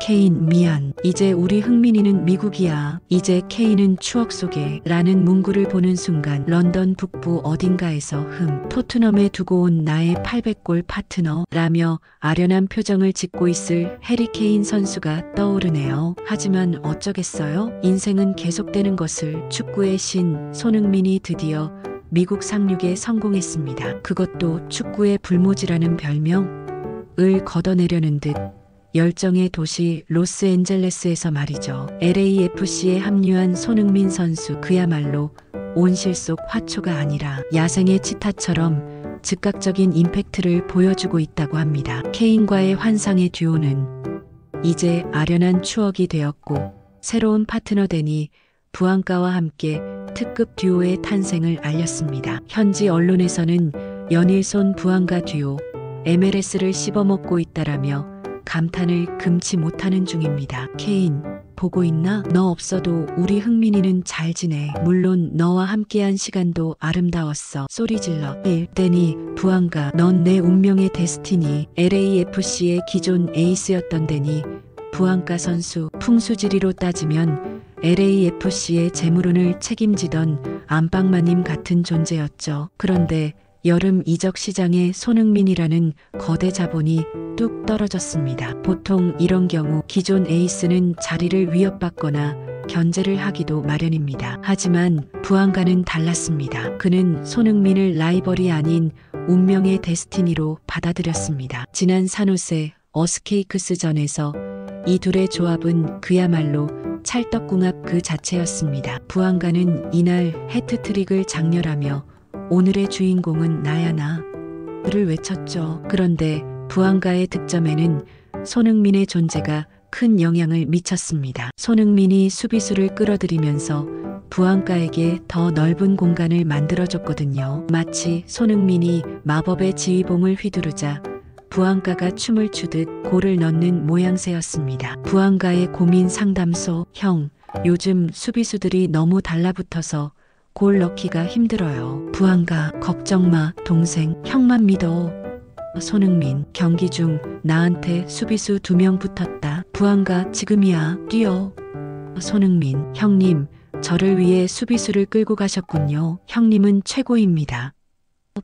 케인 미안. 이제 우리 흥민이는 미국이야. 이제 케인은 추억 속에 라는 문구를 보는 순간 런던 북부 어딘가에서 토트넘에 두고 온 나의 800골 파트너 라며 아련한 표정을 짓고 있을 해리 케인 선수가 떠오르네요. 하지만 어쩌겠어요? 인생은 계속되는 것을. 축구의 신 손흥민이 드디어 미국 상륙에 성공했습니다. 그것도 축구의 불모지라는 별명을 걷어내려는 듯 열정의 도시 로스앤젤레스에서 말이죠. LAFC에 합류한 손흥민 선수, 그야말로 온실 속 화초가 아니라 야생의 치타처럼 즉각적인 임팩트를 보여주고 있다고 합니다. 케인과의 환상의 듀오는 이제 아련한 추억이 되었고 새로운 파트너 데니 부앙가와 함께 특급 듀오의 탄생을 알렸습니다. 현지 언론에서는 연일손 부앙가 듀오 MLS를 씹어먹고 있다라며 감탄을 금치 못하는 중입니다. 케인, 보고 있나? 너 없어도 우리 흥민이는 잘 지내. 물론 너와 함께한 시간도 아름다웠어. 소리 질러. 데니 부앙가, 넌 내 운명의 데스티니. LAFC의 기존 에이스였던 데니 부앙가 선수. 풍수지리로 따지면 LAFC의 재물운을 책임지던 안방마님 같은 존재였죠. 그런데 여름 이적 시장에 손흥민이라는 거대 자본이 뚝 떨어졌습니다. 보통 이런 경우 기존 에이스는 자리를 위협받거나 견제를 하기도 마련입니다. 하지만 부앙가는 달랐습니다. 그는 손흥민을 라이벌이 아닌 운명의 데스티니로 받아들였습니다. 지난 산호세 어스케이크스전에서 이 둘의 조합은 그야말로 찰떡궁합 그 자체였습니다. 부앙가는 이날 해트트릭을 장렬하며 오늘의 주인공은 나야 나를 외쳤죠. 그런데 부앙가의 득점에는 손흥민의 존재가 큰 영향을 미쳤습니다. 손흥민이 수비수를 끌어들이면서 부앙가에게 더 넓은 공간을 만들어줬거든요. 마치 손흥민이 마법의 지휘봉을 휘두르자 부앙가가 춤을 추듯 골을 넣는 모양새였습니다. 부앙가의 고민 상담소. 형, 요즘 수비수들이 너무 달라붙어서 골 넣기가 힘들어요. 부앙가, 걱정 마, 동생. 형만 믿어. 손흥민, 경기 중 나한테 수비수 2명 붙었다. 부앙가, 지금이야. 뛰어. 손흥민, 형님, 저를 위해 수비수를 끌고 가셨군요. 형님은 최고입니다.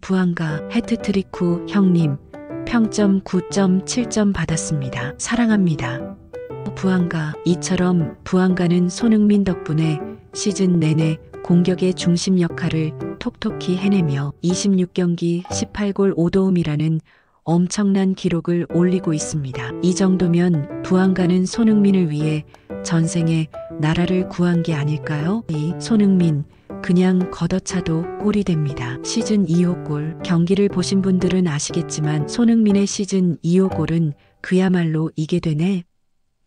부앙가, 해트트릭 후 형님, 평점 9.7점 받았습니다. 사랑합니다. 부앙가, 이처럼 부앙가는 손흥민 덕분에 시즌 내내 공격의 중심 역할을 톡톡히 해내며 26경기 18골 5도움이라는 엄청난 기록을 올리고 있습니다. 이 정도면 부앙가는 손흥민을 위해 전생에 나라를 구한 게 아닐까요? 이 손흥민 그냥 걷어차도 골이 됩니다. 시즌 2호 골. 경기를 보신 분들은 아시겠지만 손흥민의 시즌 2호 골은 그야말로 이게 되네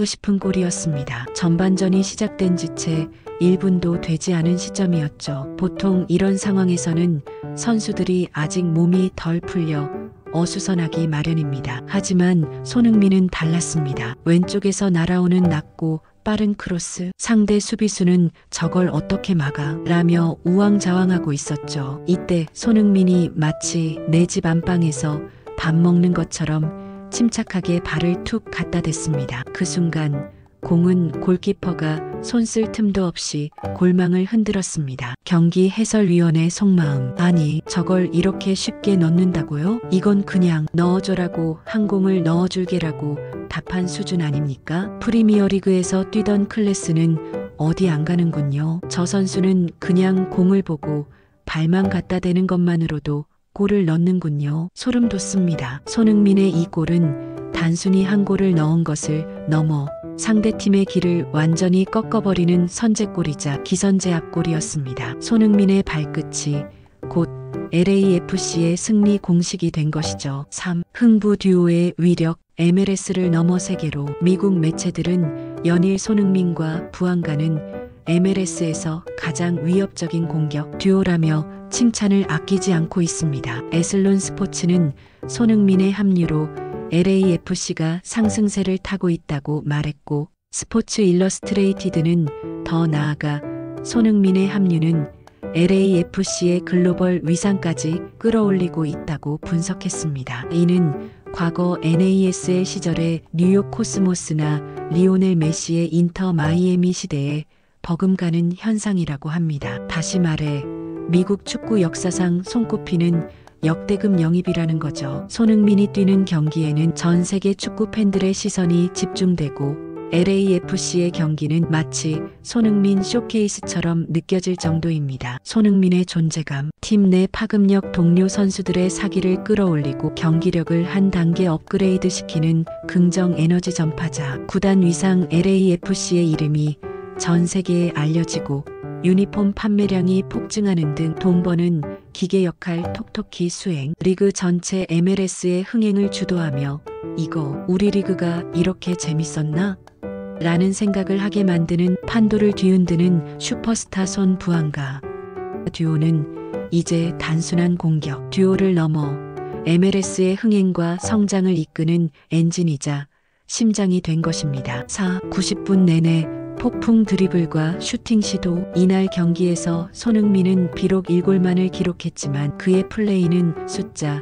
싶은 골이었습니다. 전반전이 시작된 지 채 1분도 되지 않은 시점이었죠. 보통 이런 상황에서는 선수들이 아직 몸이 덜 풀려 어수선하기 마련입니다. 하지만 손흥민은 달랐습니다. 왼쪽에서 날아오는 낮고 빠른 크로스. 상대 수비수는 저걸 어떻게 막아? 라며 우왕좌왕하고 있었죠. 이때 손흥민이 마치 내 집 안방에서 밥 먹는 것처럼 침착하게 발을 툭 갖다 댔습니다. 그 순간 공은 골키퍼가 손쓸 틈도 없이 골망을 흔들었습니다. 경기 해설위원의 속마음. 아니, 저걸 이렇게 쉽게 넣는다고요? 이건 그냥 넣어줘라고 한 공을 넣어줄게라고 답한 수준 아닙니까? 프리미어리그에서 뛰던 클래스는 어디 안 가는군요. 저 선수는 그냥 공을 보고 발만 갖다 대는 것만으로도 골을 넣는군요. 소름 돋습니다. 손흥민의 이 골은 단순히 한 골을 넣은 것을 넘어 상대팀의 길을 완전히 꺾어버리는 선제골이자 기선제압골이었습니다. 손흥민의 발끝이 곧 LAFC의 승리 공식이 된 것이죠. 3. 흥부 듀오의 위력. MLS를 넘어 세계로. 미국 매체들은 연일 손흥민과 부앙가는 MLS에서 가장 위협적인 공격 듀오라며 칭찬을 아끼지 않고 있습니다. 에슬론 스포츠는 손흥민의 합류로 LAFC가 상승세를 타고 있다고 말했고, 스포츠 일러스트레이티드는 더 나아가 손흥민의 합류는 LAFC의 글로벌 위상까지 끌어올리고 있다고 분석했습니다. 이는 과거 NASL 시절의 뉴욕 코스모스나 리오넬 메시의 인터 마이애미 시대에 버금가는 현상이라고 합니다. 다시 말해 미국 축구 역사상 손꼽히는 역대급 영입이라는 거죠. 손흥민이 뛰는 경기에는 전 세계 축구 팬들의 시선이 집중되고 LAFC의 경기는 마치 손흥민 쇼케이스처럼 느껴질 정도입니다. 손흥민의 존재감, 팀 내 파급력, 동료 선수들의 사기를 끌어올리고 경기력을 한 단계 업그레이드 시키는 긍정 에너지 전파자. 구단 위상 LAFC의 이름이 전 세계에 알려지고 유니폼 판매량이 폭증하는 등 돈 버는 기계 역할 톡톡히 수행. 리그 전체 MLS의 흥행을 주도하며 이거 우리 리그가 이렇게 재밌었나? 라는 생각을 하게 만드는 판도를 뒤흔드는 슈퍼스타 손 부안과 듀오는 이제 단순한 공격 듀오를 넘어 MLS의 흥행과 성장을 이끄는 엔진이자 심장이 된 것입니다. 90분 내내 폭풍 드리블과 슈팅 시도. 이날 경기에서 손흥민은 비록 1골만을 기록했지만 그의 플레이는 숫자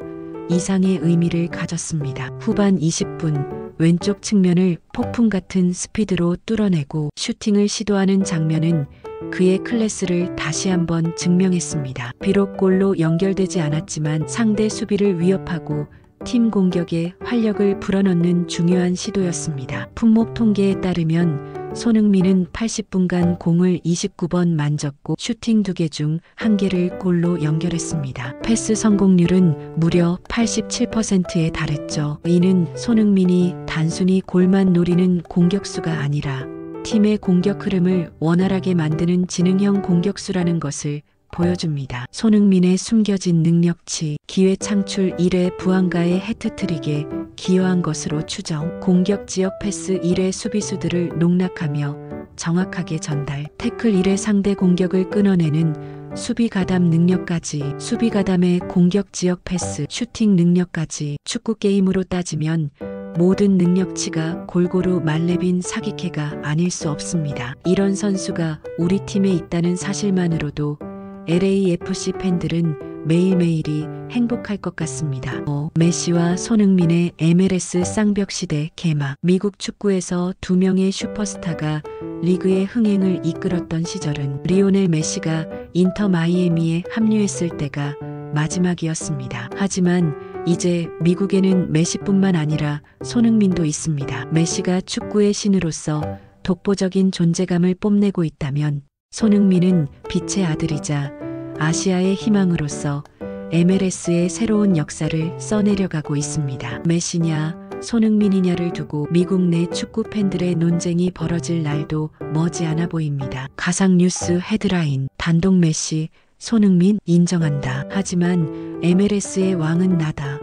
이상의 의미를 가졌습니다. 후반 20분 왼쪽 측면을 폭풍 같은 스피드로 뚫어내고 슈팅을 시도하는 장면은 그의 클래스를 다시 한번 증명했습니다. 비록 골로 연결되지 않았지만 상대 수비를 위협하고 팀 공격에 활력을 불어넣는 중요한 시도였습니다. 품목 통계에 따르면 손흥민은 80분간 공을 29번 만졌고 슈팅 2개 중 1개를 골로 연결했습니다. 패스 성공률은 무려 87%에 달했죠. 이는 손흥민이 단순히 골만 노리는 공격수가 아니라 팀의 공격 흐름을 원활하게 만드는 지능형 공격수라는 것을 보여줍니다. 손흥민의 숨겨진 능력치, 기회 창출 1회 부안가의 해트트릭에 기여한 것으로 추정. 공격 지역 패스 1회 수비수들을 농락하며 정확하게 전달. 태클 1회 상대 공격을 끊어내는 수비 가담 능력까지. 수비 가담의 공격 지역 패스, 슈팅 능력까지. 축구 게임으로 따지면 모든 능력치가 골고루 말레빈 사기캐가 아닐 수 없습니다. 이런 선수가 우리 팀에 있다는 사실만으로도 LAFC 팬들은 매일매일이 행복할 것 같습니다. 메시와 손흥민의 MLS 쌍벽 시대 개막. 미국 축구에서 2명의 슈퍼스타가 리그의 흥행을 이끌었던 시절은 리오넬 메시가 인터 마이애미에 합류했을 때가 마지막이었습니다. 하지만 이제 미국에는 메시뿐만 아니라 손흥민도 있습니다. 메시가 축구의 신으로서 독보적인 존재감을 뽐내고 있다면 손흥민은 빛의 아들이자 아시아의 희망으로서 MLS의 새로운 역사를 써내려가고 있습니다. 메시냐 손흥민이냐를 두고 미국 내 축구 팬들의 논쟁이 벌어질 날도 머지않아 보입니다. 가상뉴스 헤드라인: 단독 메시, 손흥민 인정한다. 하지만 MLS의 왕은 나다.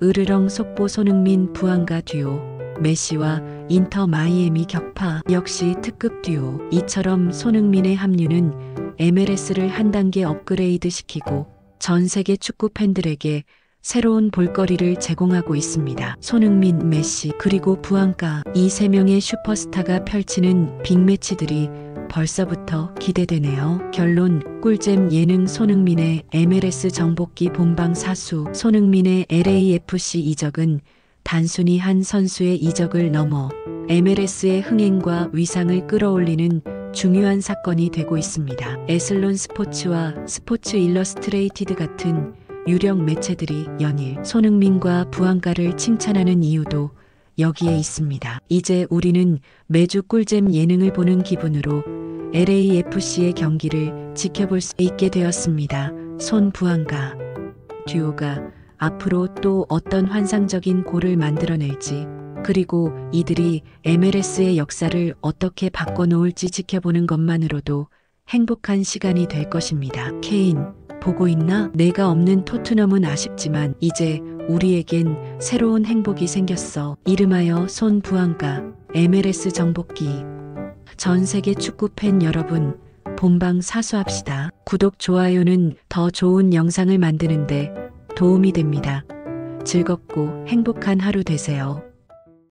으르렁 속보 손흥민 부안가 듀오. 메시와 인터 마이애미 격파. 역시 특급 듀오. 이처럼 손흥민의 합류는 MLS를 한 단계 업그레이드 시키고 전 세계 축구 팬들에게 새로운 볼거리를 제공하고 있습니다. 손흥민, 메시, 그리고 부안가, 이 세 명의 슈퍼스타가 펼치는 빅매치들이 벌써부터 기대되네요. 결론: 꿀잼 예능 손흥민의 MLS 정복기 본방사수. 손흥민의 LAFC 이적은 단순히 한 선수의 이적을 넘어 MLS의 흥행과 위상을 끌어올리는 중요한 사건이 되고 있습니다. 에슬론 스포츠와 스포츠 일러스트레이티드 같은 유력 매체들이 연일 손흥민과 부안가를 칭찬하는 이유도 여기에 있습니다. 이제 우리는 매주 꿀잼 예능을 보는 기분으로 LAFC의 경기를 지켜볼 수 있게 되었습니다. 손 부안가 듀오가 앞으로 또 어떤 환상적인 골을 만들어낼지, 그리고 이들이 MLS의 역사를 어떻게 바꿔놓을지 지켜보는 것만으로도 행복한 시간이 될 것입니다. 케인, 보고 있나? 내가 없는 토트넘은 아쉽지만 이제 우리에겐 새로운 행복이 생겼어. 이름하여 손 부안가 MLS 정복기. 전 세계 축구 팬 여러분, 본방 사수합시다. 구독, 좋아요는 더 좋은 영상을 만드는데 도움이 됩니다. 즐겁고 행복한 하루 되세요.